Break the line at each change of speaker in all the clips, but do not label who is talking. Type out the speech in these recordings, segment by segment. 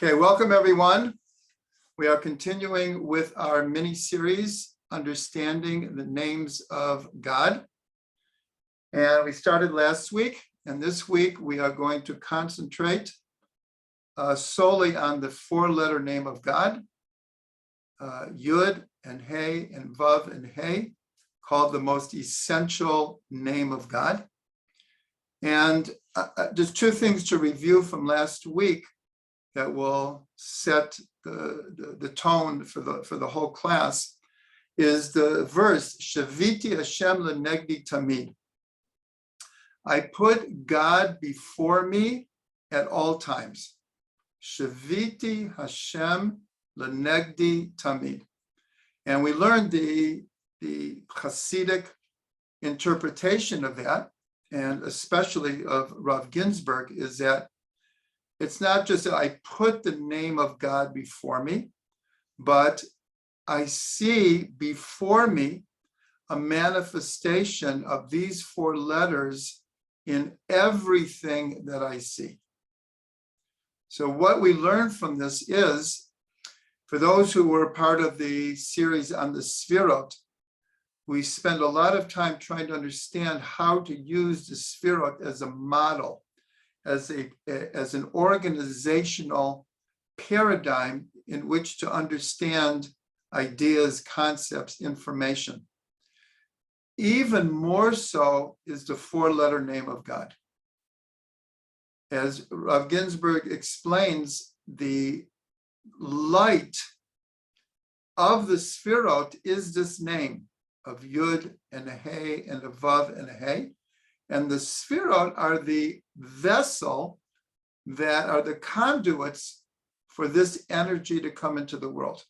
Okay, welcome everyone. We are continuing with our mini-series, Understanding the Names of God. And we started last week, and this week we are going to concentrate solely on the four-letter name of God, Yud and Hey and Vav and Hey, called the most essential name of God. And just two things to review from last week that will set the tone for the whole class is the verse, Shaviti Hashem lenegdi tamid. I put God before me at all times. Shaviti Hashem lenegdi tamid. And we learned the Hasidic interpretation of that, and especially of Rav Ginsburg, is that it's not just that I put the name of God before me, but I see before me a manifestation of these four letters in everything that I see. So what we learn from this is, for those who were part of the series on the Sfirot, we spend a lot of time trying to understand how to use the Sfirot as a model, as an organizational paradigm in which to understand ideas, concepts, information. Even more so is the four-letter name of God. As Rav Ginsburg explains, the light of the Sfirot is this name of Yud and a Hey and a Vav and a Hey. And the Sfirot are the vessel that are the conduits for this energy to come into the world.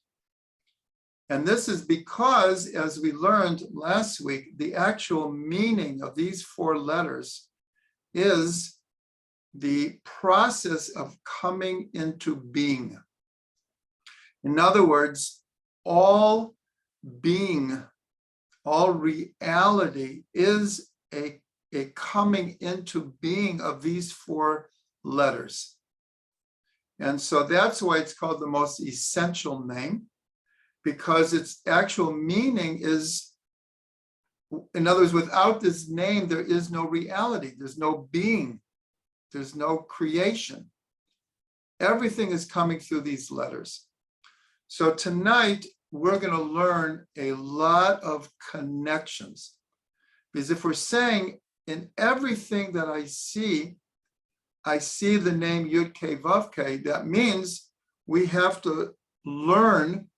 And this is because, as we learned last week, the actual meaning of these four letters is the process of coming into being. In other words, all being, all reality is a coming into being of these four letters. And so that's why it's called the most essential name, because its actual meaning is, in other words, without this name, there is no reality, there's no being, there's no creation. Everything is coming through these letters. So tonight, we're going to learn a lot of connections. Because if we're saying, in everything that I see the name Yud K Vav K, that means we have to learn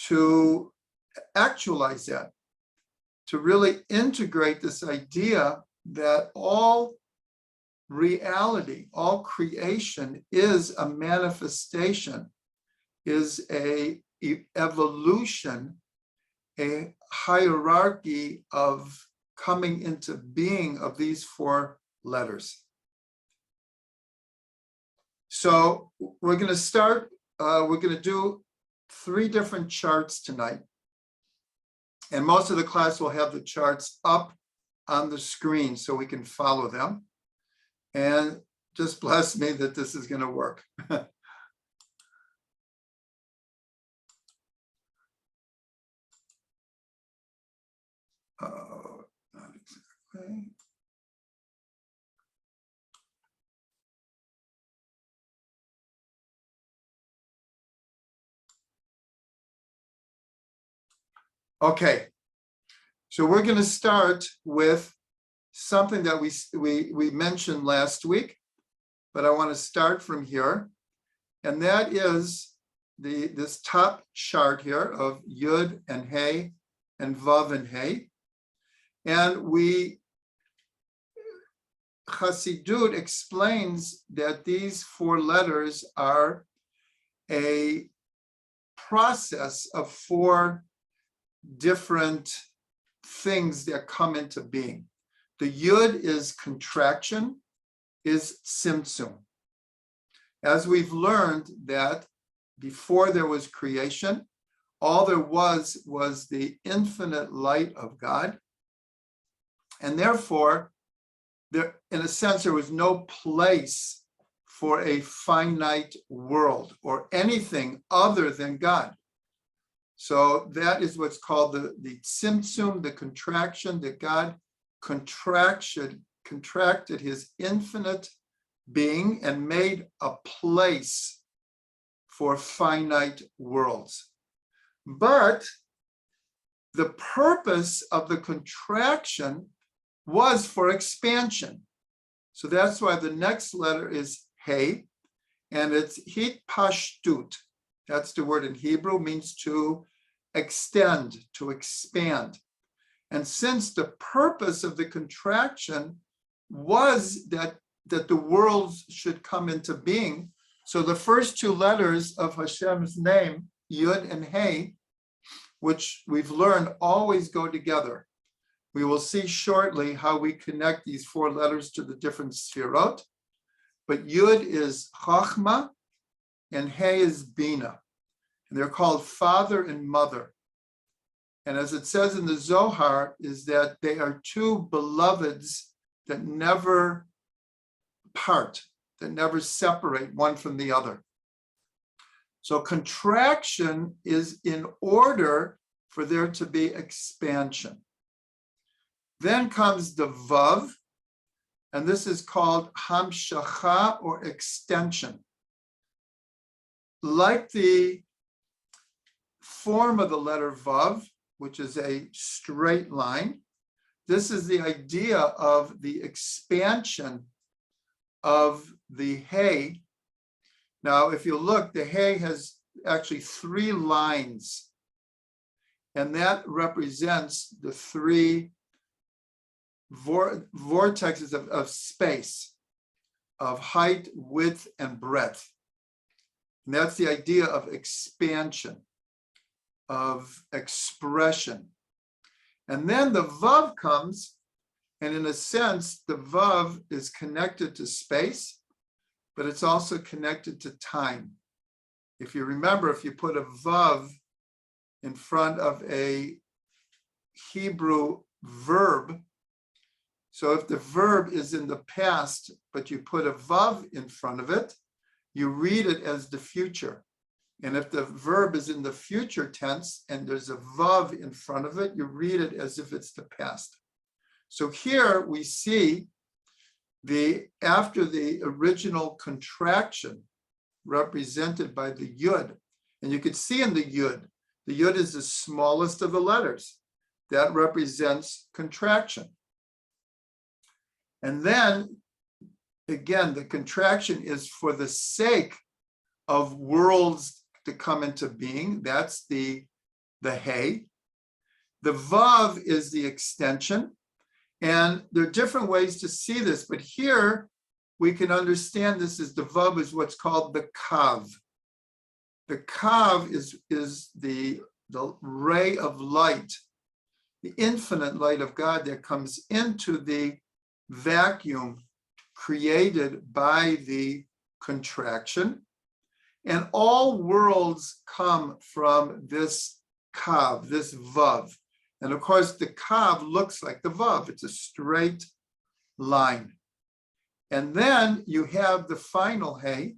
to actualize that, to really integrate this idea that all reality, all creation is a manifestation, is a evolution, a hierarchy of coming into being of these four letters. So we're going to start, we're going to do three different charts tonight. And most of the class will have the charts up on the screen so we can follow them. And just bless me that this is going to work. Not exactly. Okay, so we're going to start with something that we mentioned last week, but I want to start from here, and that is this top chart here of Yud and Hey and Vav and Hey. And Chassidut explains that these four letters are a process of four different things that come into being. The Yud is contraction, is Tzimtzum. As we've learned that before there was creation, all there was the infinite light of God. And therefore, there, in a sense, there was no place for a finite world or anything other than God. So that is what's called the tzimtzum, the contraction, that God contracted his infinite being and made a place for finite worlds. But the purpose of the contraction was for expansion. So that's why the next letter is Hey, and it's hitpashtut. That's the word in Hebrew, means to extend, to expand. And since the purpose of the contraction was that the worlds should come into being, so the first two letters of Hashem's name, Yud and Hey, which we've learned always go together. We will see shortly how we connect these four letters to the different sefirot. But Yud is Chachma and Hey is Bina. And they're called father and mother. And as it says in the Zohar, is that they are two beloveds that never part, that never separate one from the other. So contraction is in order for there to be expansion. Then comes the Vav, and this is called Hamshacha or extension. Like the form of the letter Vav, which is a straight line, this is the idea of the expansion of the Hey. Now, if you look, the Hey has actually three lines, and that represents the three vortexes of space, of height, width, and breadth. And that's the idea of expansion, of expression. And then the Vav comes, and in a sense, the Vav is connected to space, but it's also connected to time. If you remember, if you put a Vav in front of a Hebrew verb, so if the verb is in the past, but you put a Vav in front of it, you read it as the future. And if the verb is in the future tense and there's a Vav in front of it, you read it as if it's the past. So here we see after the original contraction represented by the Yud, and you could see in the Yud is the smallest of the letters. That represents contraction. And then, again, the contraction is for the sake of worlds to come into being. That's the Hey. The Vav is the extension. And there are different ways to see this, but here we can understand this as the Vav is what's called the Kav. The Kav is the ray of light, the infinite light of God that comes into the vacuum created by the contraction. And all worlds come from this Kav, this Vav. And of course, the Kav looks like the Vav. It's a straight line. And then you have the final Hey,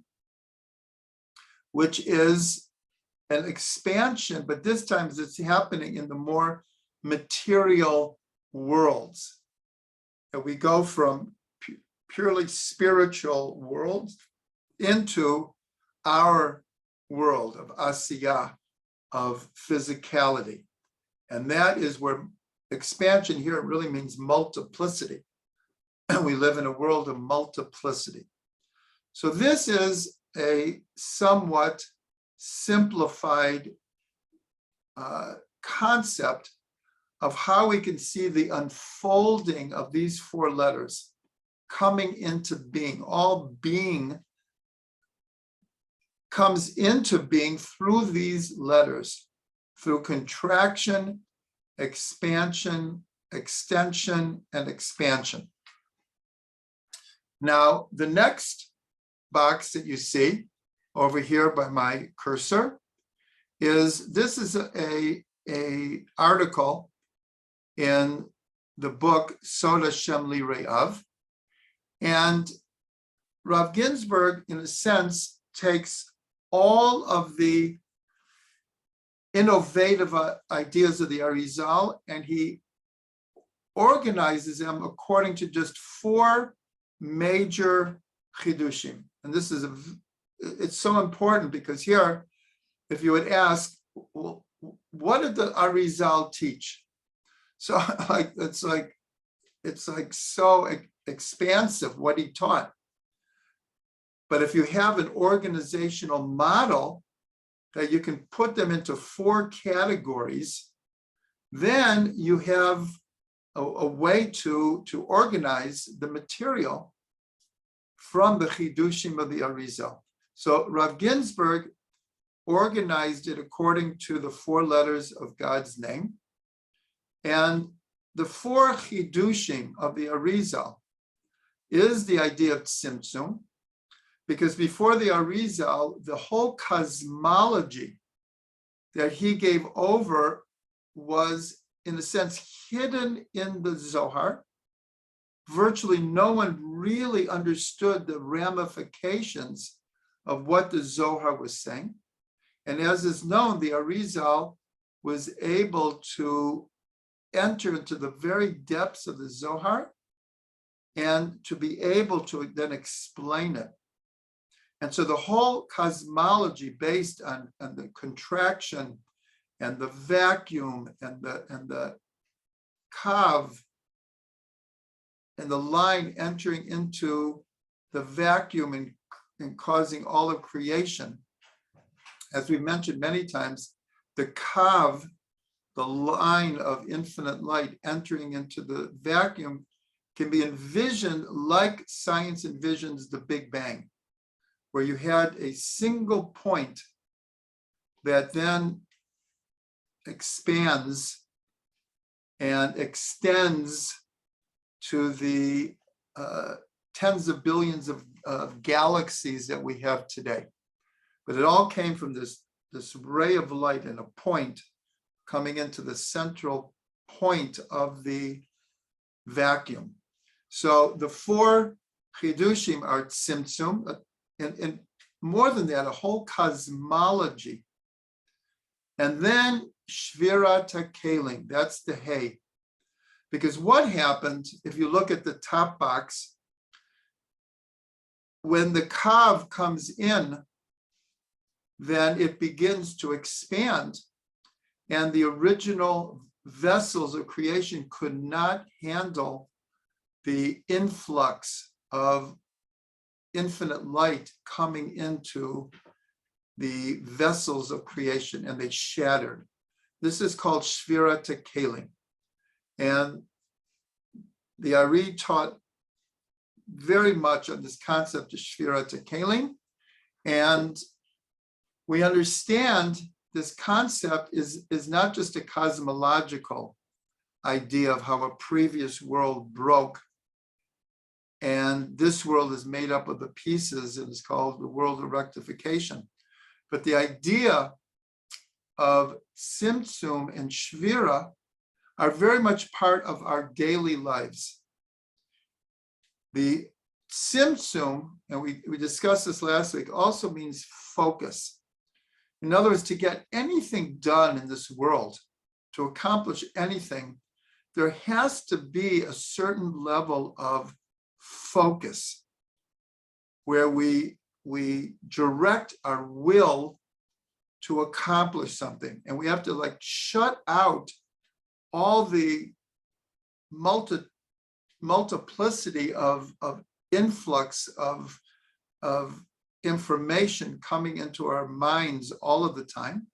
which is an expansion, but this time it's happening in the more material worlds. And we go from purely spiritual worlds into our world of asiyah, of physicality. And that is where expansion here really means multiplicity. And we live in a world of multiplicity. So this is a somewhat simplified concept of how we can see the unfolding of these four letters coming into being. All being comes into being through these letters, through contraction, expansion, extension, and expansion. Now, the next box that you see over here by my cursor this is a article in the book Sod Hashem Li Re'av. And Rav Ginsburg, in a sense, takes all of the innovative ideas of the Arizal and he organizes them according to just four major chidushim. And this is it's so important because here, if you would ask, well, what did the Arizal teach? So it's like so expansive what he taught. But if you have an organizational model that you can put them into four categories, then you have a way to organize the material from the chidushim of the Arizal. So Rav Ginsburg organized it according to the four letters of God's name. And the four chidushim of the Arizal is the idea of tzimtzum, because before the Arizal, the whole cosmology that he gave over was, in a sense, hidden in the Zohar. Virtually no one really understood the ramifications of what the Zohar was saying. And as is known, the Arizal was able to enter into the very depths of the Zohar and to be able to then explain it. And so the whole cosmology based on the contraction and the vacuum and the kav and the line entering into the vacuum and causing all of creation. As we mentioned many times, the kav, the line of infinite light entering into the vacuum, can be envisioned like science envisions the Big Bang, where you had a single point that then expands and extends to the tens of billions of galaxies that we have today. But it all came from this ray of light and a point coming into the central point of the vacuum. So the four chidushim are tzimtzum, and more than that, a whole cosmology. And then shvirat hakelim, that's the hay. Because what happened, if you look at the top box, when the kav comes in, then it begins to expand, and the original vessels of creation could not handle the influx of infinite light coming into the vessels of creation, and they shattered. This is called shvirat hakelim. And the Ari taught very much on this concept of shvirat hakelim, and we understand this concept is not just a cosmological idea of how a previous world broke, and this world is made up of the pieces, and it's called the world of rectification. But the idea of tzimtzum and shvira are very much part of our daily lives. The tzimtzum, and we discussed this last week, also means focus. In other words, to get anything done in this world, to accomplish anything, there has to be a certain level of focus where we direct our will to accomplish something. And we have to shut out all the multiplicity of influx of information coming into our minds all of the time,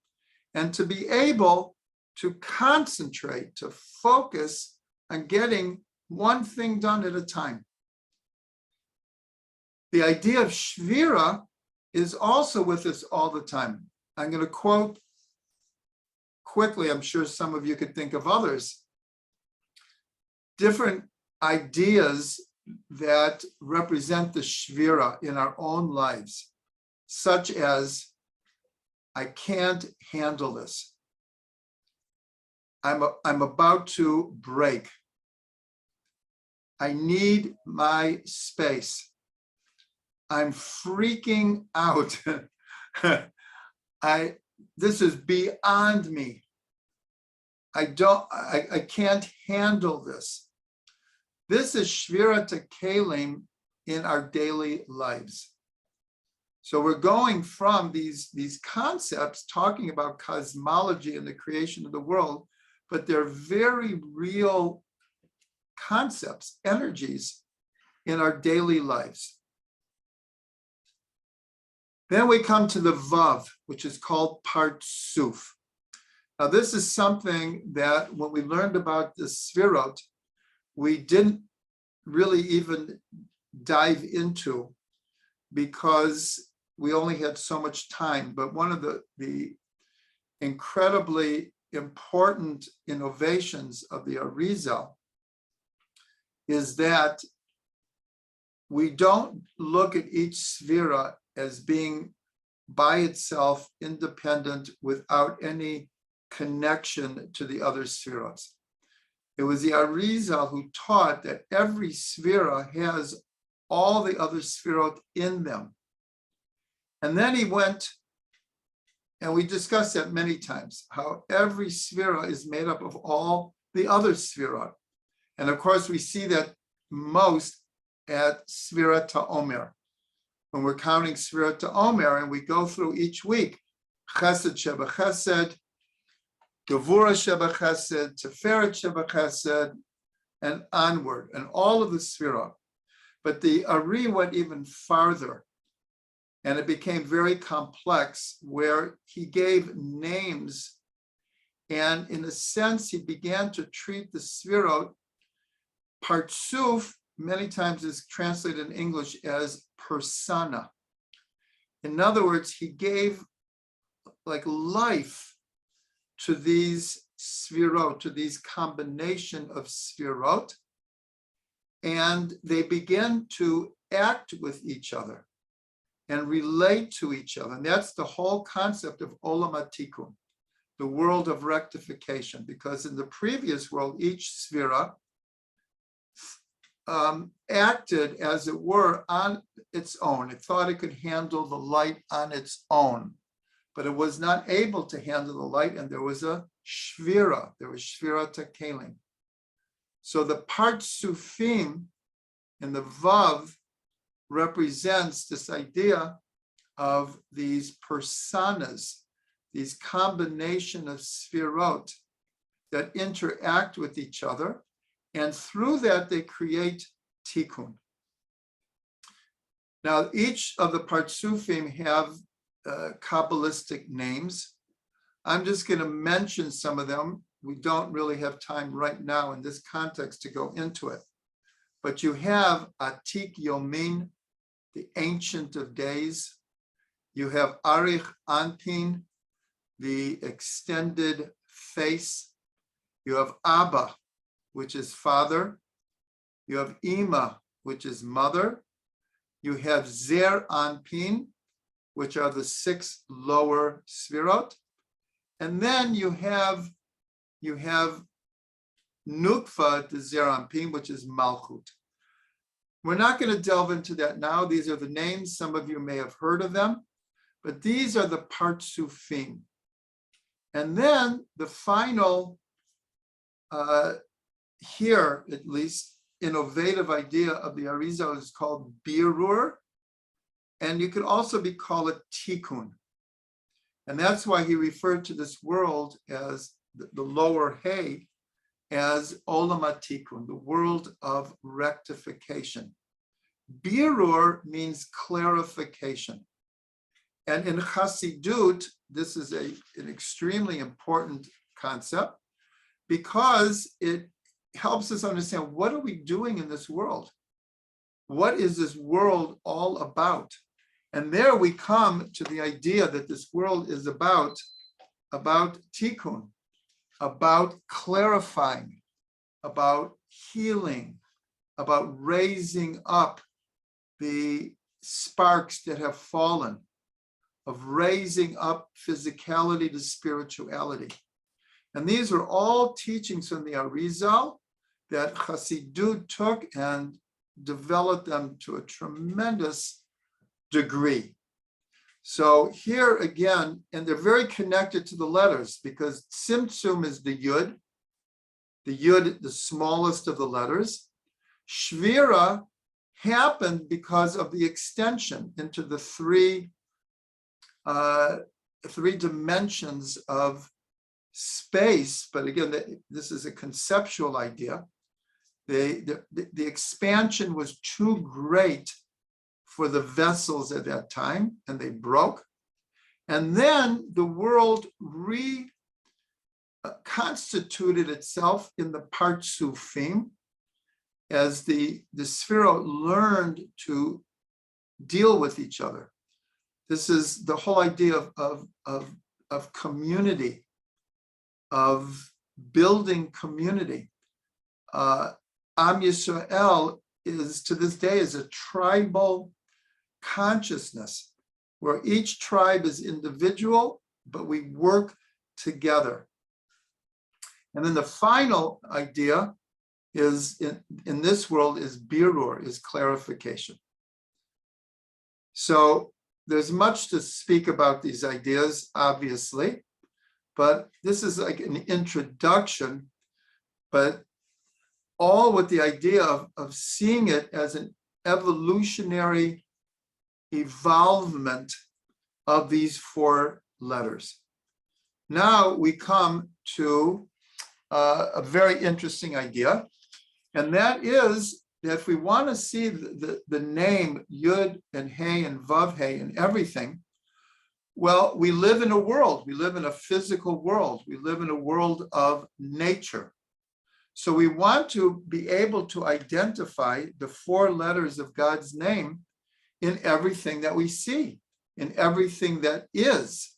and to be able to concentrate, to focus on getting one thing done at a time. The idea of shvira is also with us all the time. I'm going to quote quickly, I'm sure some of you could think of others, different ideas that represent the shvira in our own lives, such as, I can't handle this. I'm about to break. I need my space. I'm freaking out. This is beyond me. I can't handle this. This is Shvirat HaKelim in our daily lives. So we're going from these concepts talking about cosmology and the creation of the world, but they're very real concepts, energies in our daily lives. Then we come to the Vav, which is called Partzuf. Now, this is something that when we learned about the Sfirot, we didn't really even dive into because we only had so much time. But one of the incredibly important innovations of the Arizal is that we don't look at each Sfira as being by itself independent without any connection to the other Sfiros. It was the Arizal who taught that every Sfira has all the other Sfirot in them. And then he went, and we discussed that many times, how every Sfira is made up of all the other Sfirot. And of course, we see that most at Sfira Ta'omer. When we're counting Sfira Ta'omer, and we go through each week, Chesed Sheba Chesed, Gevura Sheba Chesed, Tiferet Sheba Chesed, and onward, and all of the Sfirot. But the Ari went even farther, and it became very complex, where he gave names, and in a sense, he began to treat the Sfirot. Partzuf many times is translated in English as persona. In other words, he gave like life to these Sfirot, to these combination of Sfirot, and they began to act with each other and relate to each other. And that's the whole concept of Olam HaTikkun, the world of rectification, because in the previous world, each Sfira acted, as it were, on its own. It thought it could handle the light on its own, but it was not able to handle the light, and there was a Shvira, there was Shvirat HaKelim. So the Partzufim in the Vav represents this idea of these personas, these combination of Sfirot that interact with each other, and through that they create Tikkun. Now, each of the Partzufim have Kabbalistic names. I'm just going to mention some of them. We don't really have time right now in this context to go into it. But you have Atik Yomin, the Ancient of Days. You have Arich Anpin, the extended face. You have Abba, which is father. You have Ima, which is mother. You have Zer Anpin, which are the 6 lower Sfirot. And then you have Nukva, the Zer Anpin, which is Malchut. We're not going to delve into that now. These are the names. Some of you may have heard of them, but these are the Partzufim. And then the final, here at least, innovative idea of the Arizal is called Birur, and you could also call it Tikkun. And that's why he referred to this world as the lower hay as Olam HaTikkun, the world of rectification. Birur means clarification. And in Chassidut, this is an extremely important concept because it helps us understand, what are we doing in this world? What is this world all about? And there we come to the idea that this world is about tikkun, about clarifying, about healing, about raising up the sparks that have fallen, of raising up physicality to spirituality. And these are all teachings from the Arizal that Chassidut took and developed them to a tremendous degree. So here again, and they're very connected to the letters because Tzimtzum is the Yud, the smallest of the letters. Shvira happened because of the extension into the three dimensions of space. But again, this is a conceptual idea. The expansion was too great for the vessels at that time, and they broke. And then the world reconstituted itself in the Partzufim as the Sphirot learned to deal with each other. This is the whole idea of community, of building community. Am Yisrael is to this day is a tribal consciousness where each tribe is individual, but we work together. And then the final idea is in this world is birur, is clarification. So there's much to speak about these ideas, obviously, but this is like an introduction, but all with the idea of seeing it as an evolutionary evolvement of these four letters. Now we come to a very interesting idea, and that is that if we want to see the name Yud and Hey and Vav Hey and everything, well, we live in a world, we live in a physical world, we live in a world of nature. So we want to be able to identify the four letters of God's name in everything that we see, in everything that is.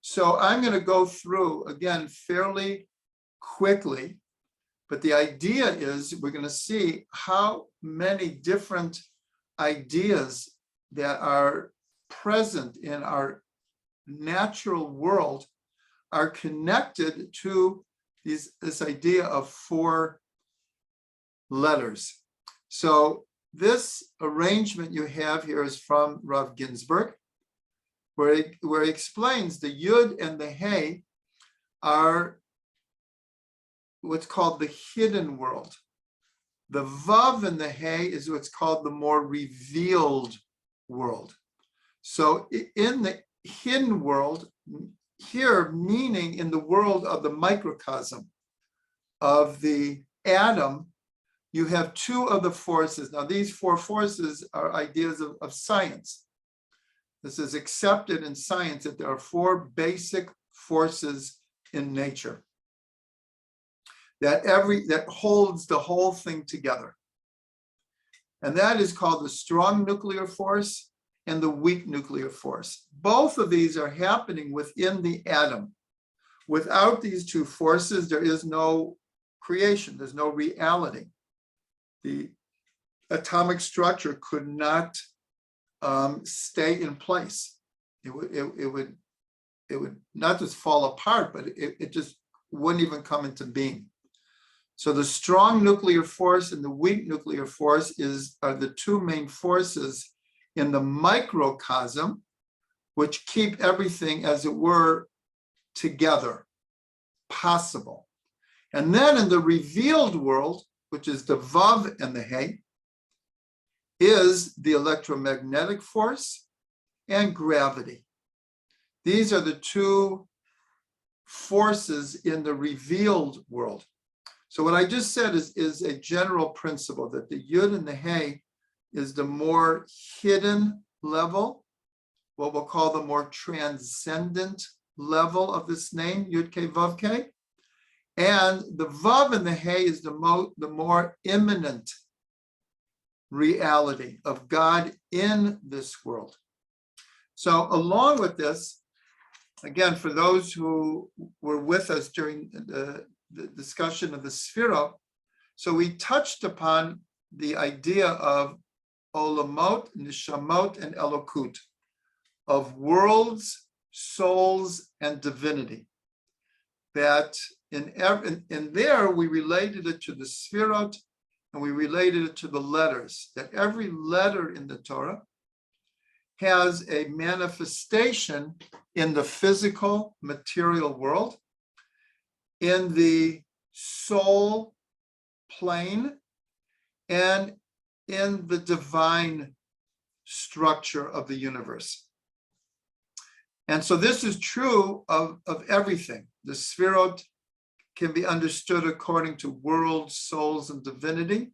So I'm going to go through, again, fairly quickly, but the idea is we're going to see how many different ideas that are present in our natural world are connected to this idea of four letters. So this arrangement you have here is from Rav Ginsburg, where he explains the Yud and the Hey are what's called the hidden world. The Vav and the Hey is what's called the more revealed world. So in the hidden world, here meaning in the world of the microcosm of the atom, you have two of the forces. Now these four forces are ideas of science. This is accepted in science that there are four basic forces in nature that holds the whole thing together. And that is called the strong nuclear force and the weak nuclear force. Both of these are happening within the atom. Without these two forces, there is no creation, there's no reality. The atomic structure could not stay in place. It would not just fall apart, but it just wouldn't even come into being. So the strong nuclear force and the weak nuclear force are the two main forces in the microcosm, which keep everything, as it were, together, possible. And then in the revealed world, which is the Vav and the Hey, is the electromagnetic force and gravity. These are the two forces in the revealed world. So what I just said is a general principle that the Yud and the Hey is the more hidden level, what we'll call the more transcendent level of this name, Yud K Vav K. And the Vav and the Hey is the more imminent reality of God in this world. So along with this, again, for those who were with us during the discussion of the Sphirot, so we touched upon the idea of Olamot, Nishamot, and Elokut, of worlds, souls, and divinity. That in there, we related it to the Sphirot, and we related it to the letters, that every letter in the Torah has a manifestation in the physical material world, in the soul plane, and in the divine structure of the universe. And so this is true of everything. The Sfirot can be understood according to worlds, souls, and divinity.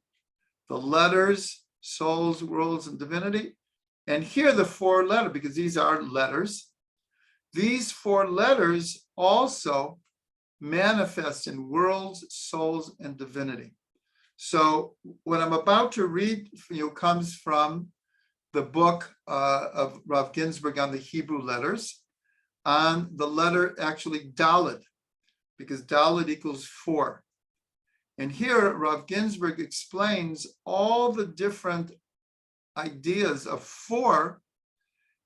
The letters, souls, worlds, and divinity. And here the 4 letters, because these are letters. These 4 letters also manifest in worlds, souls, and divinity. So what I'm about to read for you comes from the book of Rav Ginsburg on the Hebrew letters, on the letter actually Dalet, because Dalet equals 4. And here Rav Ginsburg explains all the different ideas of 4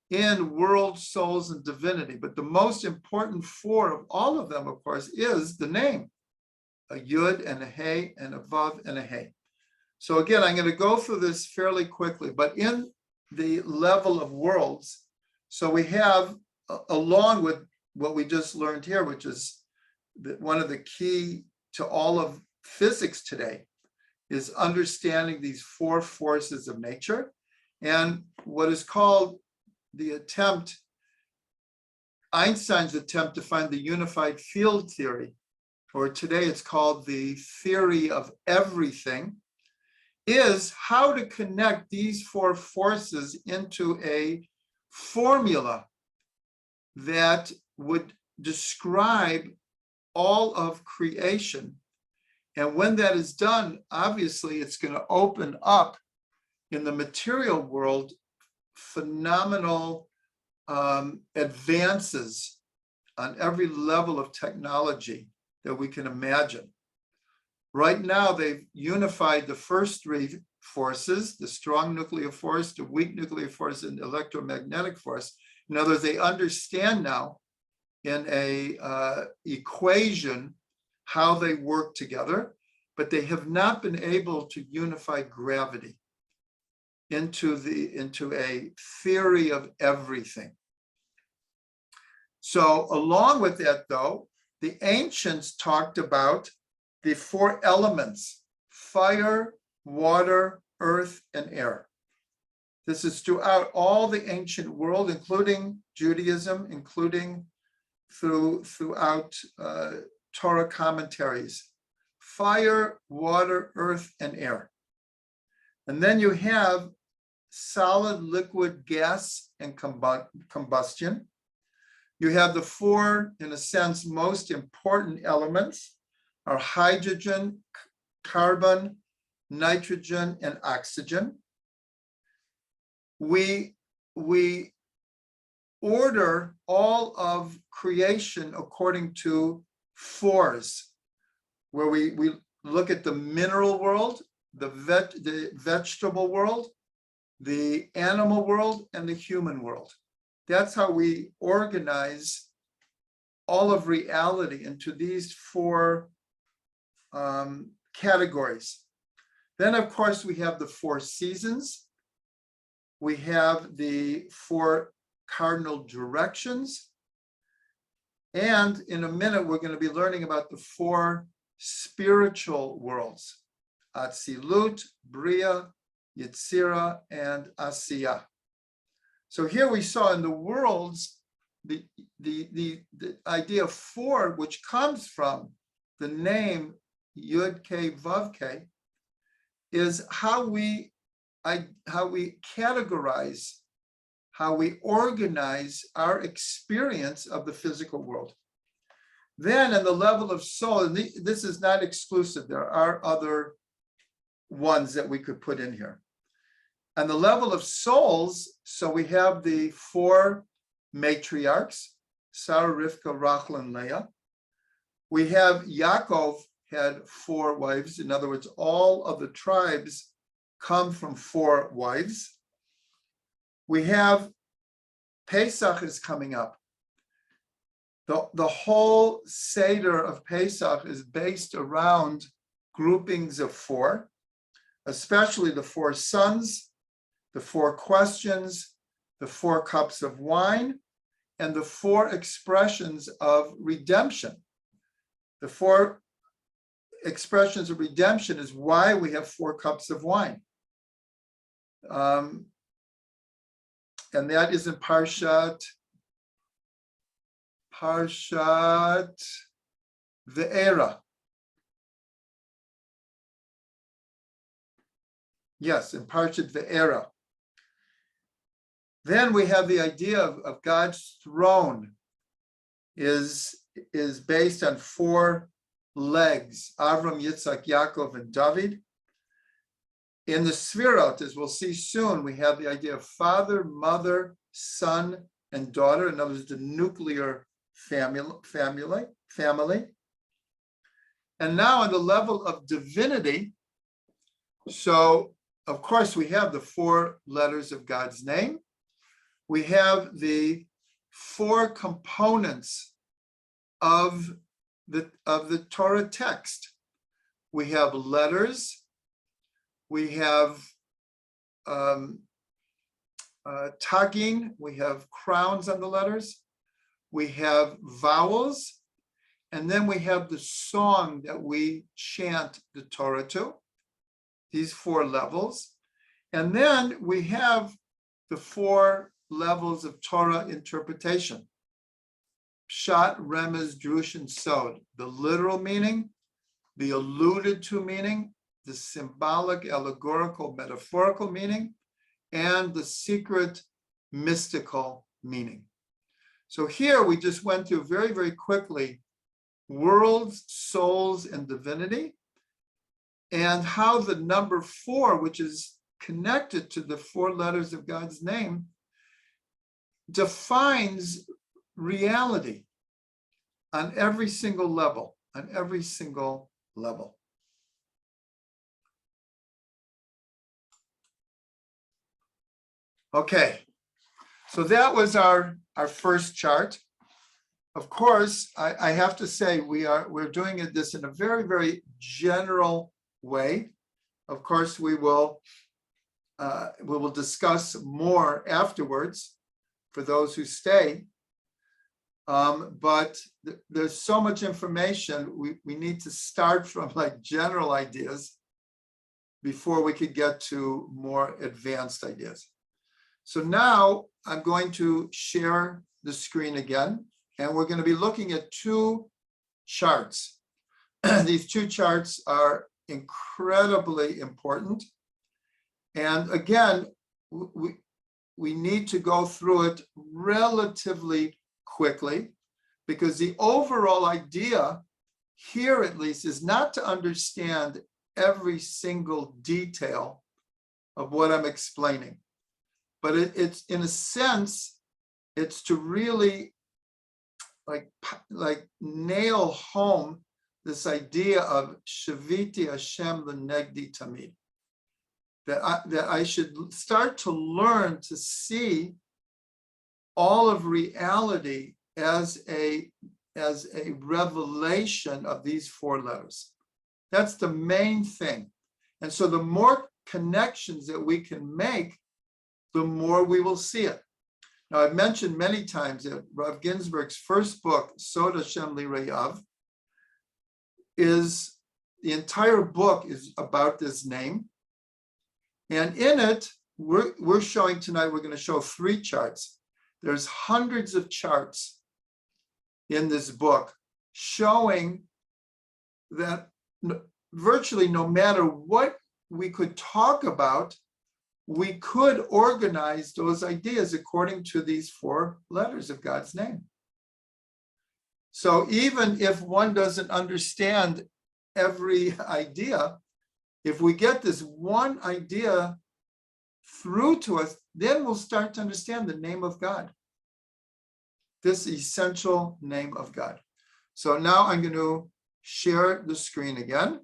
in world, souls, and divinity. But the most important 4 of all of them, of course, is the name, a Yud and a Hey and a Vav and a Hey. So again, I'm going to go through this fairly quickly, but in the level of worlds, so we have, along with what we just learned here, which is one of the key to all of physics today, is understanding these 4 forces of nature, and what is called Einstein's attempt to find the unified field theory, or today it's called the theory of everything, is how to connect these 4 forces into a formula that would describe all of creation. And when that is done, obviously it's going to open up in the material world phenomenal advances on every level of technology that we can imagine. Right now, they've unified the first 3 forces, the strong nuclear force, the weak nuclear force, and electromagnetic force. In other words, they understand now in a equation how they work together, but they have not been able to unify gravity into a theory of everything. So along with that, though, the ancients talked about the 4 elements: fire, water, earth, and air. This is throughout all the ancient world, including Judaism, including throughout Torah commentaries: fire, water, earth, and air. And then you have solid, liquid, gas, and combustion. You have the 4, in a sense, most important elements are hydrogen, carbon, nitrogen, and oxygen. We order all of creation according to 4s, where we look at the mineral world, the vegetable world, the animal world, and the human world. That's how we organize all of reality into these 4 categories. Then, of course, we have the 4 seasons. We have the 4 cardinal directions. And in a minute, we're going to be learning about the 4 spiritual worlds: Atzilut, Bria, Yetzira, and Asiya. So here we saw in the worlds the idea of 4, which comes from the name Yud K Vav K, is how we categorize, how we organize our experience of the physical world. Then in the level of soul, and this is not exclusive, there are other ones that we could put in here. On the level of souls, so we have the 4 matriarchs: Sarah, Rivka, Rachel, and Leah. We have Yaakov had 4 wives. In other words, all of the tribes come from 4 wives. We have Pesach is coming up. The whole Seder of Pesach is based around groupings of 4, especially the 4 sons, the 4 questions, the 4 cups of wine, and the 4 expressions of redemption. The 4 expressions of redemption is why we have 4 cups of wine. And that is in Parshat Ve'era. Yes, in Parshat Ve'era. Then we have the idea of God's throne is based on 4 legs, Avram, Yitzhak, Yaakov, and David. In the Sfirot, as we'll see soon, we have the idea of father, mother, son, and daughter. In other words, the nuclear family. And now on the level of divinity, so of course we have the 4 letters of God's name. We have the 4 components of the Torah text. We have letters. We have tagin. We have crowns on the letters. We have vowels. And then we have the song that we chant the Torah to, these 4 levels. And then we have the 4 levels of Torah interpretation. Pshat, Remez, Drush, and Sod. The literal meaning, the alluded to meaning, the symbolic, allegorical, metaphorical meaning, and the secret, mystical meaning. So here we just went through very, very quickly worlds, souls, and divinity, and how the number 4, which is connected to the 4 letters of God's name, defines reality on every single level, Okay, so that was our first chart. Of course, I have to say we're doing this in a very, very general way. Of course, we will discuss more afterwards for those who stay. But there's so much information. We need to start from like general ideas before we could get to more advanced ideas. So now I'm going to share the screen again, and we're going to be looking at 2 charts. These 2 charts are incredibly important. And again, we need to go through it relatively quickly, because the overall idea here, at least, is not to understand every single detail of what I'm explaining, but it's in a sense, it's to really like nail home this idea of Shaviti Hashem L'negdi Tamid, that I should start to learn to see all of reality as a revelation of these 4 letters. That's the main thing. And so the more connections that we can make, the more we will see it. Now, I've mentioned many times that Rav Ginsburg's first book, Sod Hashem L'Re'av, is the entire book is about this name. And in it, we're showing tonight, we're going to show 3 charts. There's hundreds of charts in this book showing that virtually no matter what we could talk about, we could organize those ideas according to these 4 letters of God's name. So even if one doesn't understand every idea, if we get this one idea through to us, then we'll start to understand the name of God, this essential name of God. So now I'm going to share the screen again.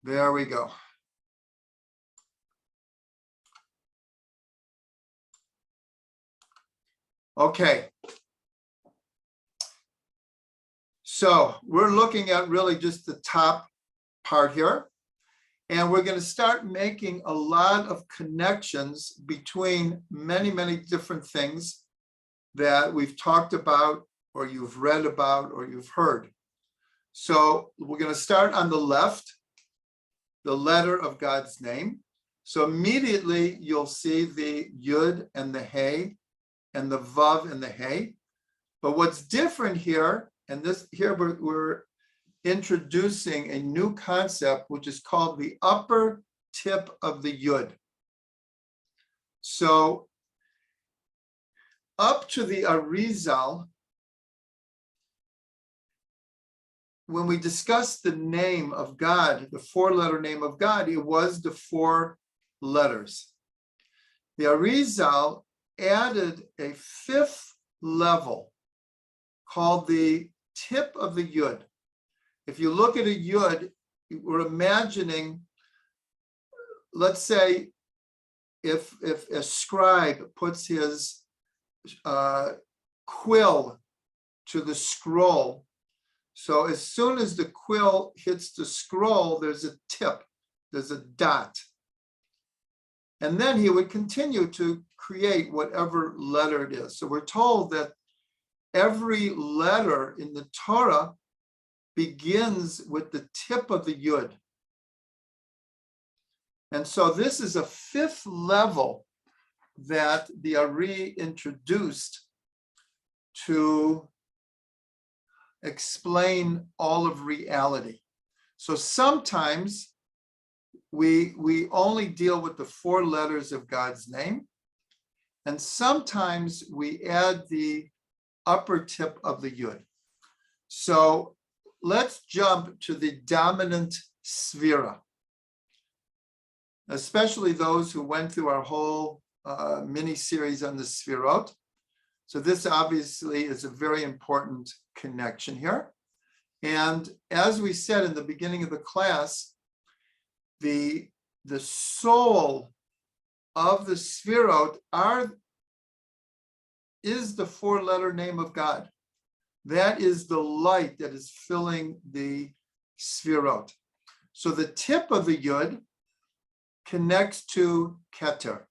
There we go. Okay. So we're looking at really just the top part here. And we're going to start making a lot of connections between many, many different things that we've talked about, or you've read about, or you've heard. So we're going to start on the left, the letter of God's name. So immediately you'll see the Yud and the Hey and the Vav and the Hey. But what's different here, and this here we're introducing a new concept, which is called the upper tip of the Yud. So up to the Arizal, when we discussed the name of God, the four-letter name of God, it was the 4 letters. The Arizal added a 5th level called the tip of the Yud. If you look at a Yud, we're imagining, let's say, if a scribe puts his quill to the scroll, so as soon as the quill hits the scroll, there's a tip, there's a dot. And then he would continue to create whatever letter it is. So we're told that every letter in the Torah begins with the tip of the Yud. And so this is a 5th level that the Ari introduced to explain all of reality. So sometimes we only deal with the 4 letters of God's name, and sometimes we add the upper tip of the Yud. So let's jump to the dominant sphera, especially those who went through our whole mini-series on the Sfirot. So this obviously is a very important connection here. And as we said in the beginning of the class, the soul of the Sfirot is the 4-letter name of God. That is the light that is filling the Sfirot. So the tip of the Yud connects to Keter,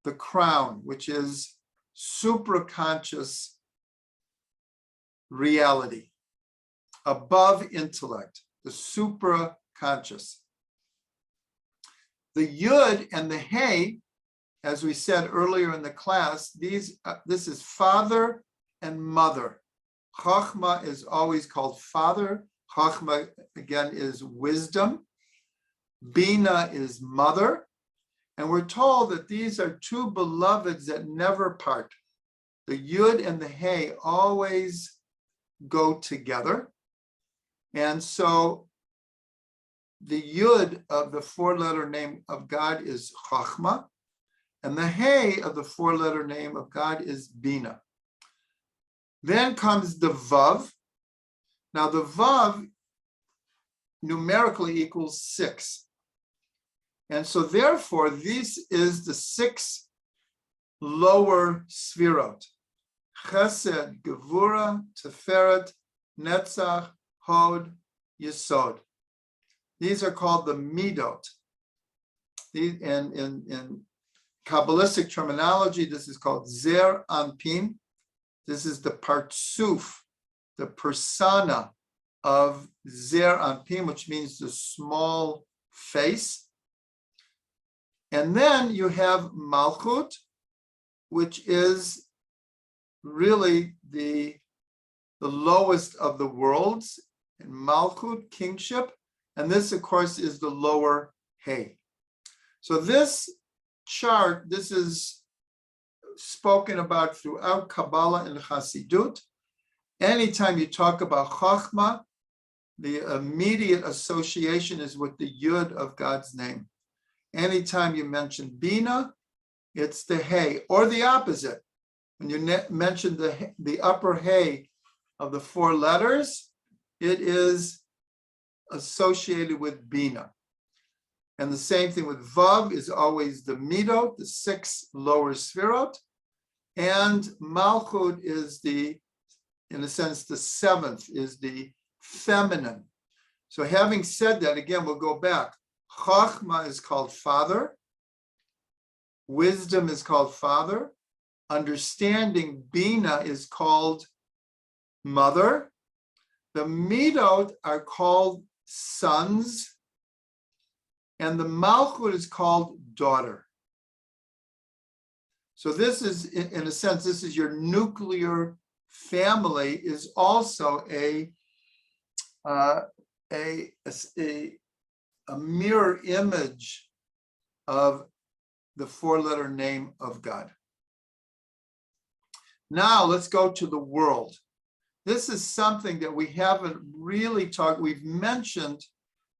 the crown, which is supraconscious reality, above intellect, the supraconscious. The Yud and the Hey, as we said earlier in the class, this is father and mother. Chachma is always called father. Chachma, again, is wisdom. Bina is mother. And we're told that these are 2 beloveds that never part. The Yud and the Hey always go together. And so the Yud of the 4-letter name of God is Chachma, and the Hey of the 4-letter name of God is Bina. Then comes the Vav. Now the Vav numerically equals 6. And so therefore, this is the 6 lower Sfirot: Chesed, Gevura, Teferet, Netzach, Hod, Yesod. These are called the Midot. In Kabbalistic terminology, this is called Zer Anpin. This is the Partzuf, the persona of Zer Anpin, which means the small face. And then you have Malchut, which is really the lowest of the worlds, and Malchut, kingship. And this, of course, is the lower Hey. So this chart, this is spoken about throughout Kabbalah and Chassidut. Anytime you talk about Chachma, the immediate association is with the Yud of God's name. Anytime you mention Bina, it's the Hey, or the opposite. When you mention the upper Hey of the 4 letters, it is associated with Bina. And the same thing with Vav is always the Midot, the 6 lower Sfirot, and Malchut is the in a sense, the seventh is the feminine. So having said that, again, we'll go back. Chachma is called father. Wisdom is called father. Understanding, Bina, is called mother. The Midot are called sons. And the Malchut is called daughter. So this is, in a sense, this is your nuclear family, is also a mirror image of the four-letter name of God. Now let's go to the world. This is something that we haven't really talked, we've mentioned,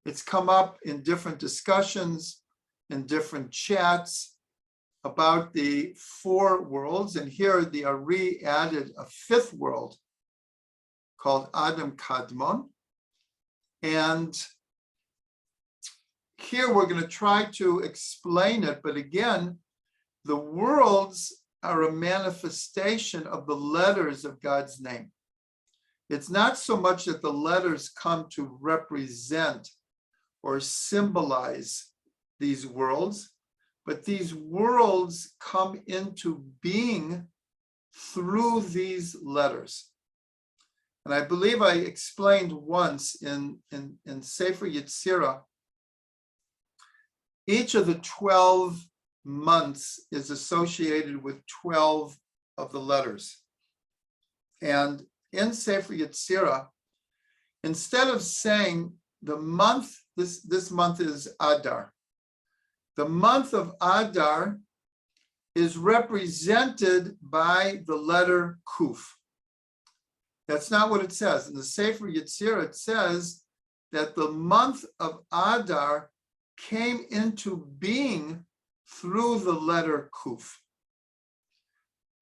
it's come up in different discussions, in different chats about the four worlds. And here the Ari added a fifth world called Adam Kadmon. And here we're going to try to explain it, but again, the worlds are a manifestation of the letters of God's name. It's not so much that the letters come to represent or symbolize these worlds, but these worlds come into being through these letters. And I believe I explained once in Sefer Yetzirah, each of the 12 months is associated with 12 of the letters. And in Sefer Yetzirah, instead of saying the month, this month is Adar, the month of Adar is represented by the letter Kuf. That's not what it says. In the Sefer Yetzirah, it says that the month of Adar came into being through the letter Kuf.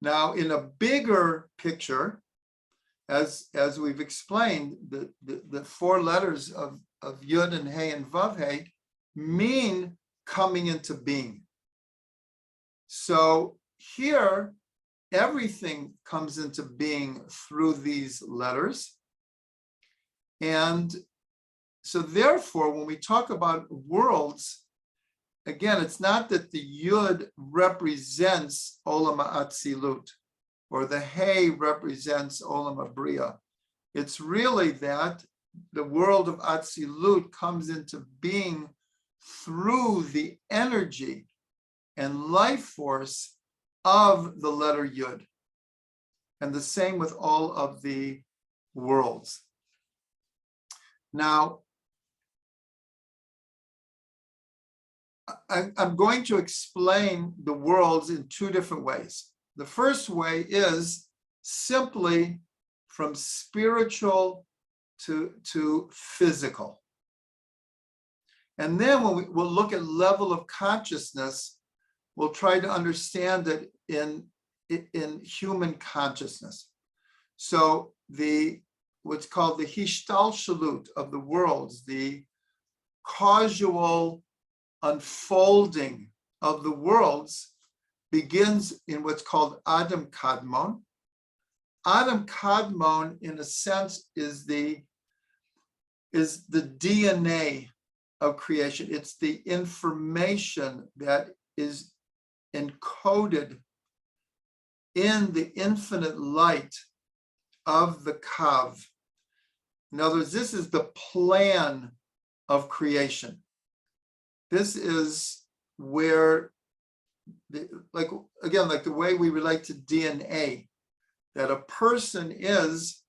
Now, in a bigger picture, as we've explained, the four letters of Yud and Hey and Vav Hey mean coming into being. So here, everything comes into being through these letters. And so therefore, when we talk about worlds, again, it's not that the Yud represents Olam HaAtzilut or the Hey represents Olam HaBriya. It's really that the world of Atzilut comes into being through the energy and life force of the letter Yud. And the same with all of the worlds. Now, I'm going to explain the worlds in two different ways. The first way is simply from spiritual to physical. And then when we'll look at level of consciousness, we'll try to understand it in human consciousness. So what's called the hishtalshalut of the worlds, the causal unfolding of the worlds, begins in what's called Adam Kadmon. Adam Kadmon, in a sense, is the DNA of creation. It's the information that is encoded in the infinite light of the Kav. In other words, this is the plan of creation. This is where, like the way we relate to DNA, that a person is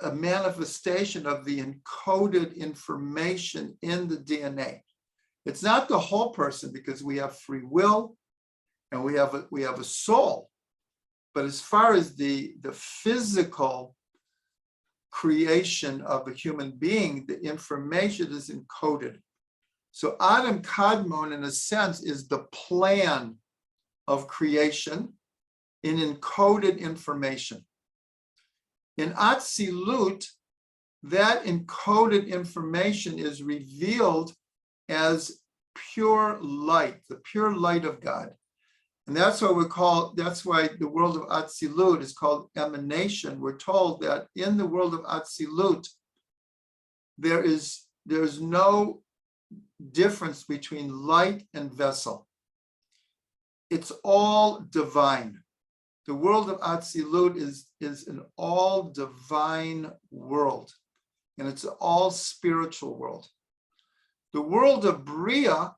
a manifestation of the encoded information in the DNA. It's not the whole person, because we have free will and we have a soul. But as far as the physical creation of a human being, the information is encoded. So Adam Kadmon, in a sense, is the plan of creation in encoded information. In Atzilut, that encoded information is revealed as pure light, the pure light of God. And that's why that's why the world of Atzilut is called emanation. We're told that in the world of Atzilut, there's no difference between light and vessel. It's all divine. The world of Atzilut is an all divine world, and it's an all spiritual world. The world of Bria,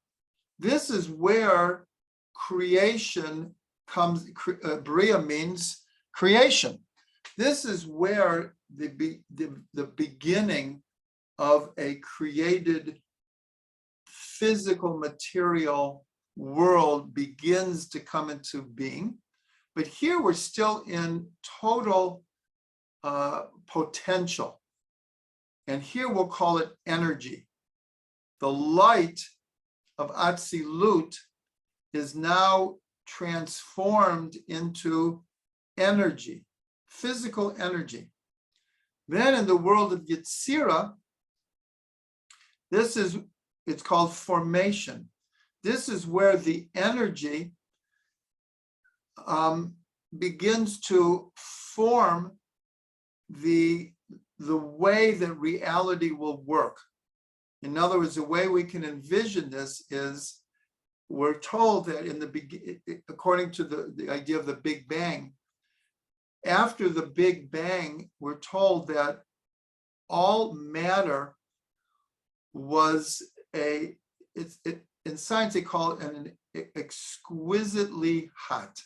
this is where creation comes. Bria means creation. This is where the beginning of a created physical material world begins to come into being. But here we're still in total potential. And here we'll call it energy. The light of Atzilut is now transformed into energy, physical energy. Then in the world of Yetzirah, it's called formation. This is where the energy begins to form the way that reality will work. In other words, the way we can envision this is, we're told that according to the idea of the Big Bang, after the Big Bang, we're told that all matter was in science they call it an exquisitely hot.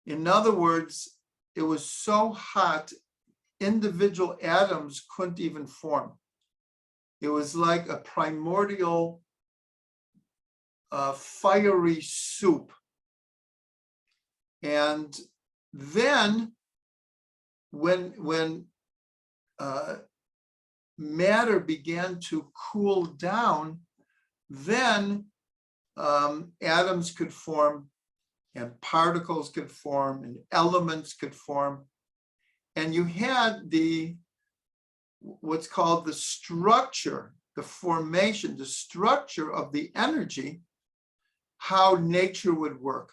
In other words, it was so hot, individual atoms couldn't even form. It was like a primordial fiery soup. And then when matter began to cool down, then atoms could form, and particles could form, and elements could form. And you had what's called the structure, the formation, the structure of the energy, how nature would work.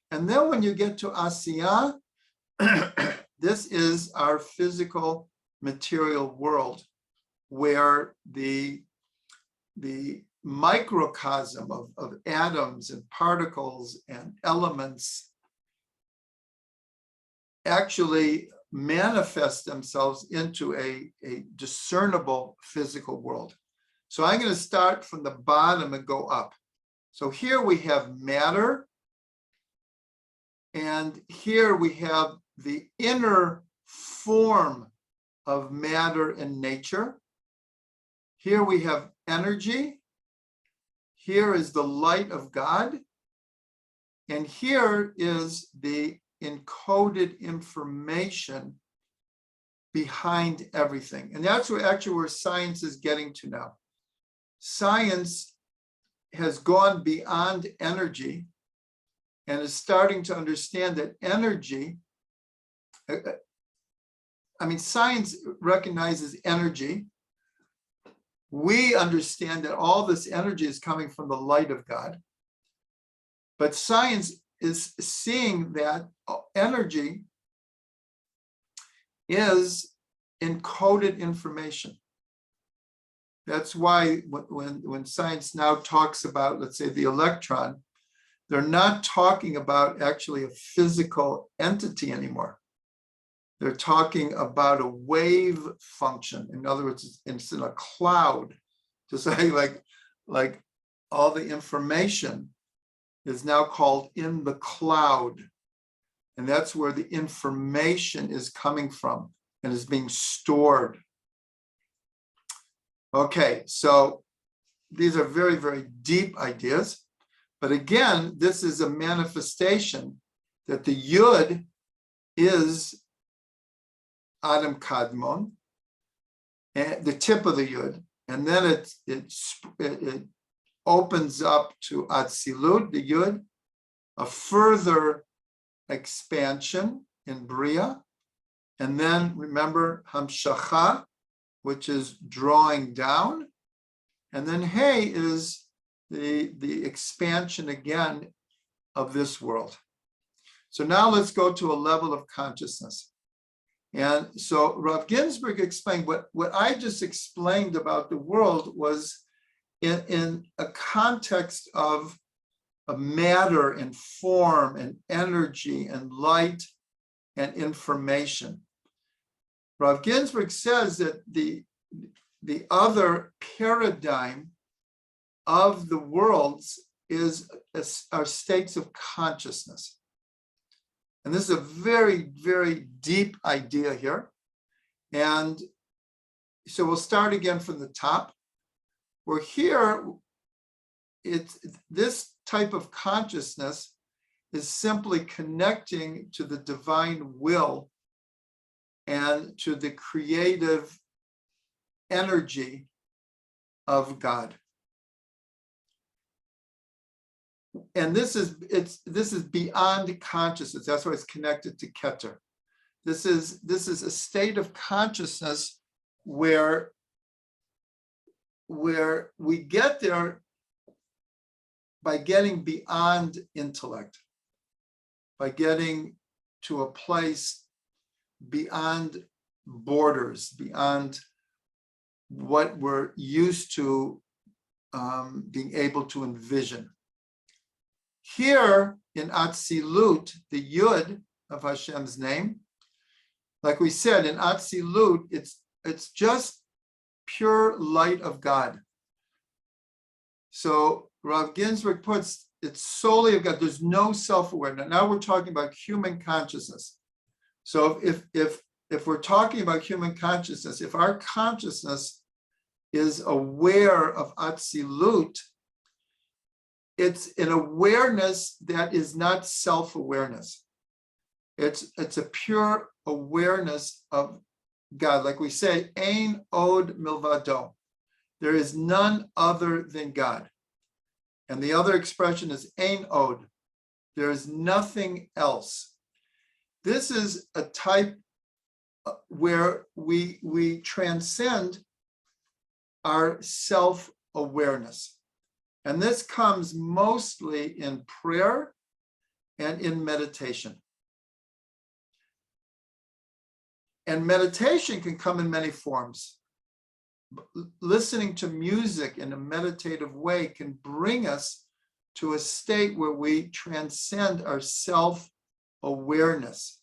And then when you get to Asiyah, this is our physical material world, where the microcosm of atoms and particles and elements actually manifest themselves into a discernible physical world. So I'm going to start from the bottom and go up. So here we have matter, and here we have the inner form of matter and nature. Here we have energy. Here is the light of God. And here is the encoded information behind everything. And that's where science is getting to now. Science has gone beyond energy and is starting to understand that energy, science recognizes energy. We understand that all this energy is coming from the light of God. But science is seeing that energy is encoded information. That's why when science now talks about, let's say, the electron, they're not talking about actually a physical entity anymore. They're talking about a wave function. In other words, it's in a cloud. Just like all the information is now called in the cloud. And that's where the information is coming from and is being stored. Okay, so these are very, very deep ideas. But again, this is a manifestation that the Yud is Adam Kadmon, and the tip of the Yud. And then it opens up to Atzilut, the Yud, a further expansion in Bria. And then remember Hamshacha, which is drawing down. And then Hey is the expansion again of this world. So now let's go to a level of consciousness. And so Rav Ginsburg explained what I just explained about the world was in a context of matter and form and energy and light and information. Rav Ginsburg says that the other paradigm of the worlds is our states of consciousness. And this is a very, very deep idea here. And so we'll start again from the top. We're here, this type of consciousness is simply connecting to the divine will and to the creative energy of God. And this is beyond consciousness. That's why it's connected to Keter. This is a state of consciousness where we get there by getting beyond intellect, by getting to a place beyond borders, beyond what we're used to being able to envision. Here in Atzilut, the Yud of Hashem's name, like we said, in Atzilut, it's just pure light of God. So Rav Ginsburg puts it's solely of God. There's no self-awareness. Now we're talking about human consciousness. So if we're talking about human consciousness, if our consciousness is aware of Atzilut, it's an awareness that is not self-awareness. It's a pure awareness of God. Like we say, Ein od milvado. There is none other than God. And the other expression is Ein od. There is nothing else. This is a type where we transcend our self-awareness. And this comes mostly in prayer and in meditation. And meditation can come in many forms. Listening to music in a meditative way can bring us to a state where we transcend our self-awareness.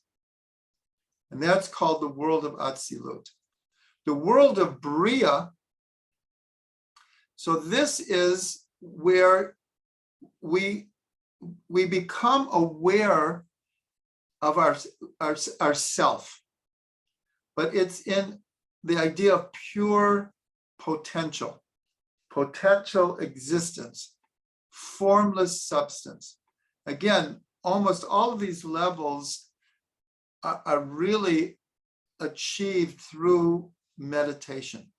And that's called the world of Atzilut. The world of Bria, so this is where we become aware of our self, but it's in the idea of pure potential existence, formless substance. Again, almost all of these levels are really achieved through meditation.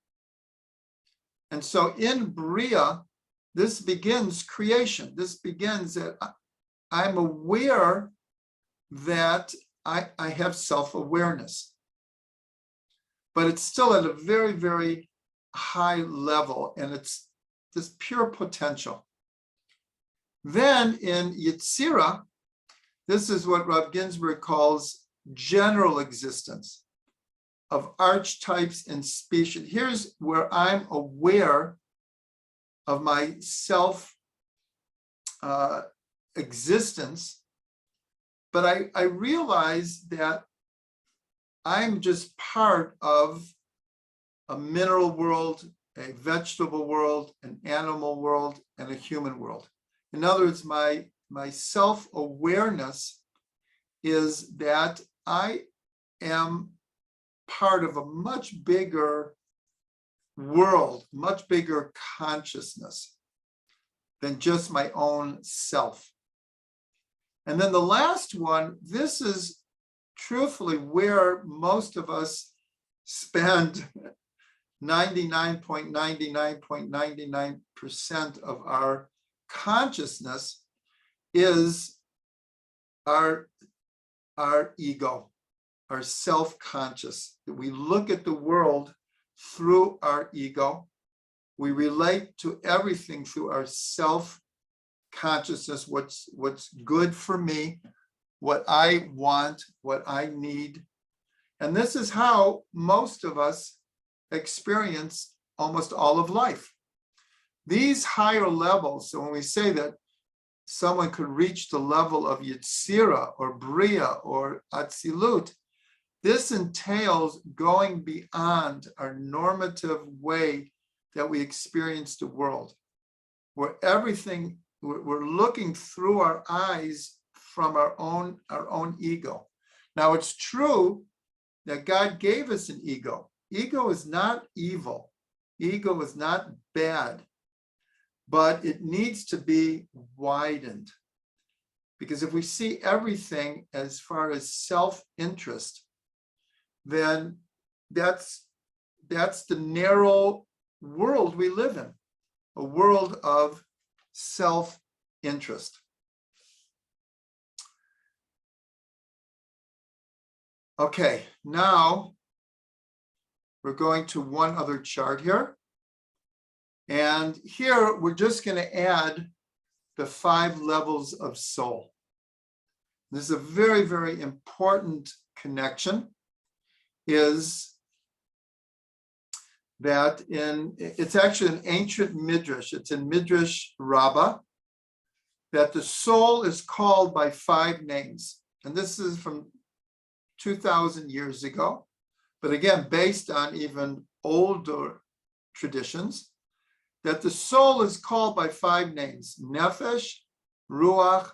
And so in Bria, this begins creation. This begins that I'm aware that I have self-awareness, but it's still at a very, very high level, and it's this pure potential. Then in Yetzirah, this is what Rav Ginsburg calls general existence of archetypes and species. Here's where I'm aware of my self existence, but I realize that I'm just part of a mineral world, a vegetable world, an animal world, and a human world. In other words, my self-awareness is that I am part of a much bigger world, much bigger consciousness than just my own self. And then the last one, this is truthfully where most of us spend 99.99% of our consciousness, is our ego, our self-conscious. We look at the world through our ego. We relate to everything through our consciousness, what's good for me, what I want, what I need. And this is how most of us experience almost all of life. These higher levels, so when we say that someone could reach the level of Yetzira or Bria or Atzilut, this entails going beyond our normative way that we experience the world, where everything, we're looking through our eyes from our own ego. Now, it's true that God gave us an ego. Ego is not evil. Ego is not bad, but it needs to be widened. Because if we see everything as far as self-interest, then that's the narrow world we live in, a world of self-interest. Okay, now we're going to one other chart here. And here we're just going to add the 5 levels of soul. This is a very, very important connection, is that it's actually an ancient midrash, it's in Midrash Rabbah, that the soul is called by 5 names. And this is from 2,000 years ago, but again, based on even older traditions, that the soul is called by 5 names: Nefesh, Ruach,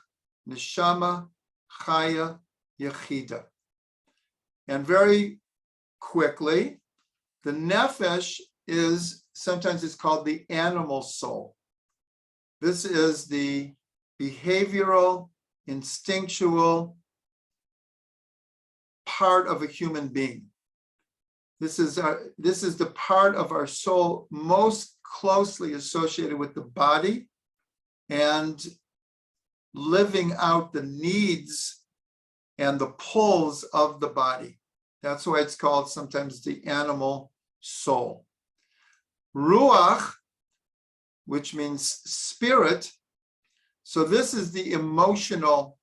Neshama, Chaya, Yechida. And very quickly, the Nefesh is, sometimes it's called the animal soul. This is the behavioral, instinctual part of a human being. This is the part of our soul most closely associated with the body and living out the needs and the pulls of the body. That's why it's called sometimes the animal soul. Ruach, which means spirit, so this is the emotional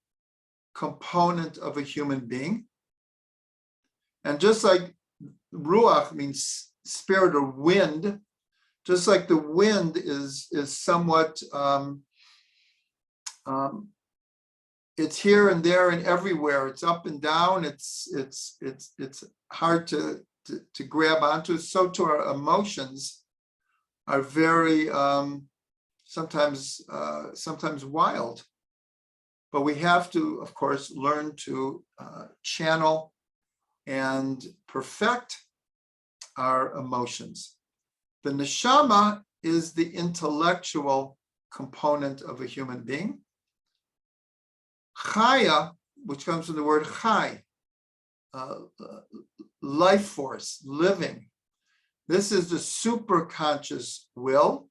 component of a human being. And just like Ruach means spirit or wind, just like the wind is somewhat, it's here and there and everywhere. It's up and down. It's hard to grab onto. So too our emotions are very sometimes wild. But we have to, of course, learn to channel and perfect our emotions. The neshama is the intellectual component of a human being. Chaya, which comes from the word chai, life force, living. This is the superconscious will.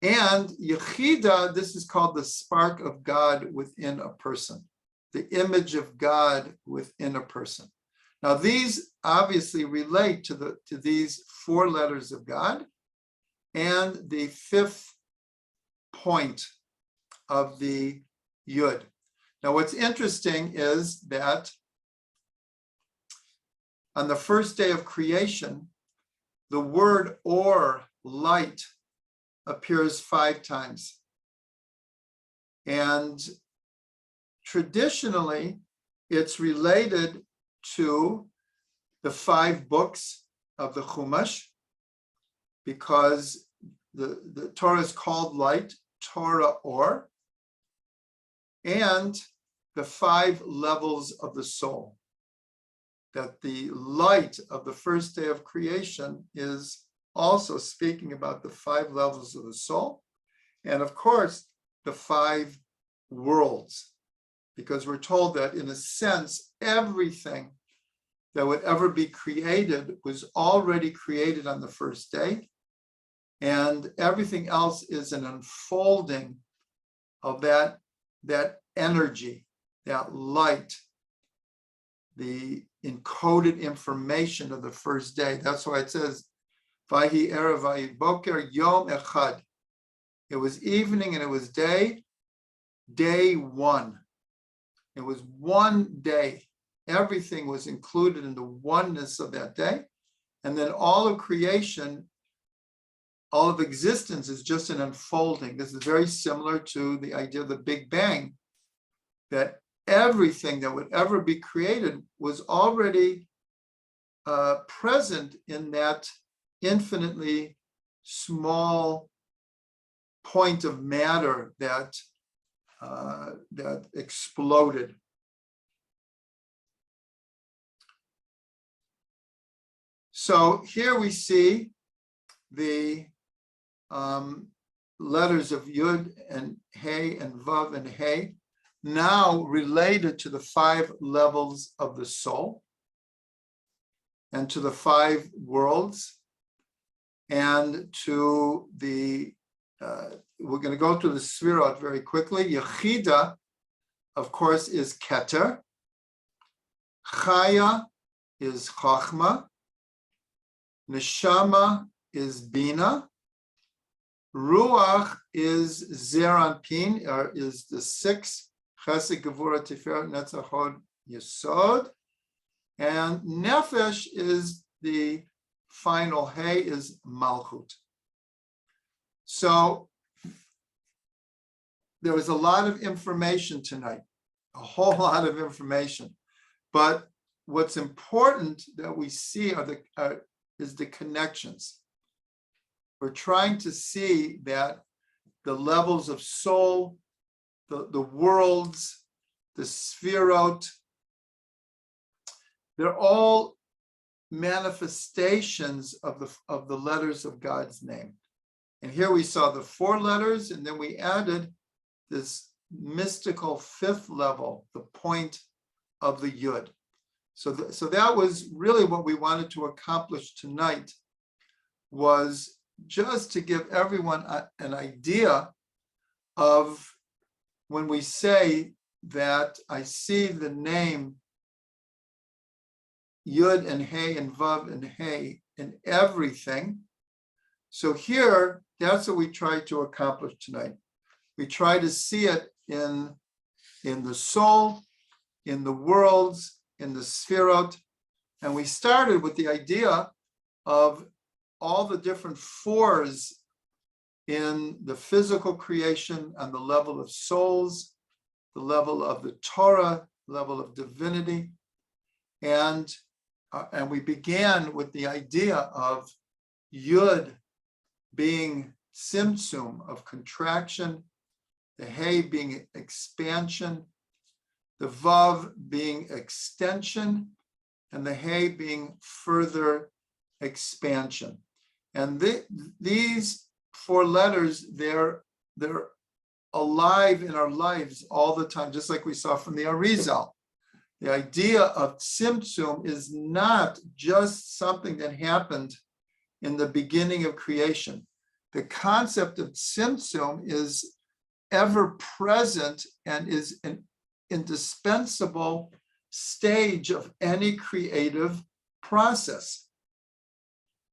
And yechida, this is called the spark of God within a person, the image of God within a person. Now, these obviously relate to these 4 letters of God and the 5th point of the Yud. Now, what's interesting is that on the first day of creation, the word or, light, appears 5 times. And traditionally, it's related to the 5 books of the Chumash, because the Torah is called light, Torah or, and the 5 levels of the soul. That the light of the first day of creation is also speaking about the 5 levels of the soul, and of course, the 5 worlds, because we're told that in a sense, everything that would ever be created was already created on the first day, and everything else is an unfolding of that energy, that light, the encoded information of the first day. That's why it says, Vahi erev vahi boker yom echad. It was evening and it was day. Day one. It was one day. Everything was included in the oneness of that day. And then all of creation, all of existence is just an unfolding. This is very similar to the idea of the Big Bang, that everything that would ever be created was already present in that infinitely small point of matter that exploded. So here we see the letters of Yud and Hey and Vav and Hey, now related to the 5 levels of the soul and to the 5 worlds and to the, we're going to go through the Sfirot very quickly. Yechida, of course, is Keter. Chaya is Chachma. Neshama is Bina. Ruach is Zeranpin, or is the 6. Chesed, Gevurah, Tiferet, Netzach, Hod, Yesod. And Nefesh is the final Hey, is Malchut. So there was a lot of information tonight, a whole lot of information. But what's important that we see is the connections. We're trying to see that the levels of soul, the worlds, the Sfirot, they're all manifestations of the letters of God's name. And here we saw the 4 letters, and then we added this mystical 5th level, the point of the Yud. So that was really what we wanted to accomplish tonight, was just to give everyone an idea of when we say that I see the name Yud and Hey and Vav and Hey in everything. So here, that's what we try to accomplish tonight. We try to see it in the soul, in the worlds, in the Sfirot. And we started with the idea of all the different 4s in the physical creation on the level of souls, the level of the Torah, level of divinity. And we began with the idea of Yud being Tzimtzum, of contraction, the Hey being expansion, the Vav being extension, and the Hey being further expansion. And these 4 letters, they're alive in our lives all the time, just like we saw from the Arizal. The idea of Tzimtzum is not just something that happened in the beginning of creation. The concept of Tzimtzum is ever present and is an indispensable stage of any creative process.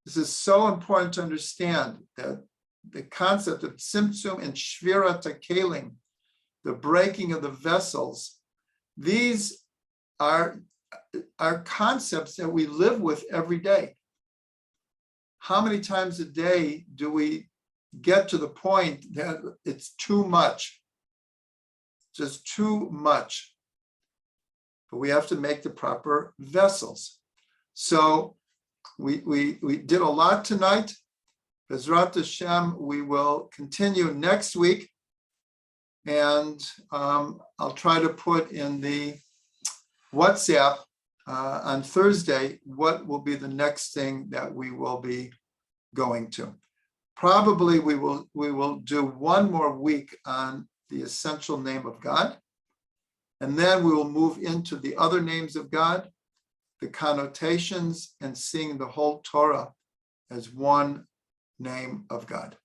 This is so important to understand, that the concept of Tzimtzum and Shvirat HaKelim, the breaking of the vessels, these are concepts that we live with every day. How many times a day do we get to the point that it's too much, just too much? But we have to make the proper vessels. So we did a lot tonight. Bezrat Hashem, we will continue next week. And I'll try to put in the WhatsApp on Thursday what will be the next thing that we will be going to. Probably we will do one more week on the essential name of God, and then we will move into the other names of God, the connotations, and seeing the whole Torah as one name of God.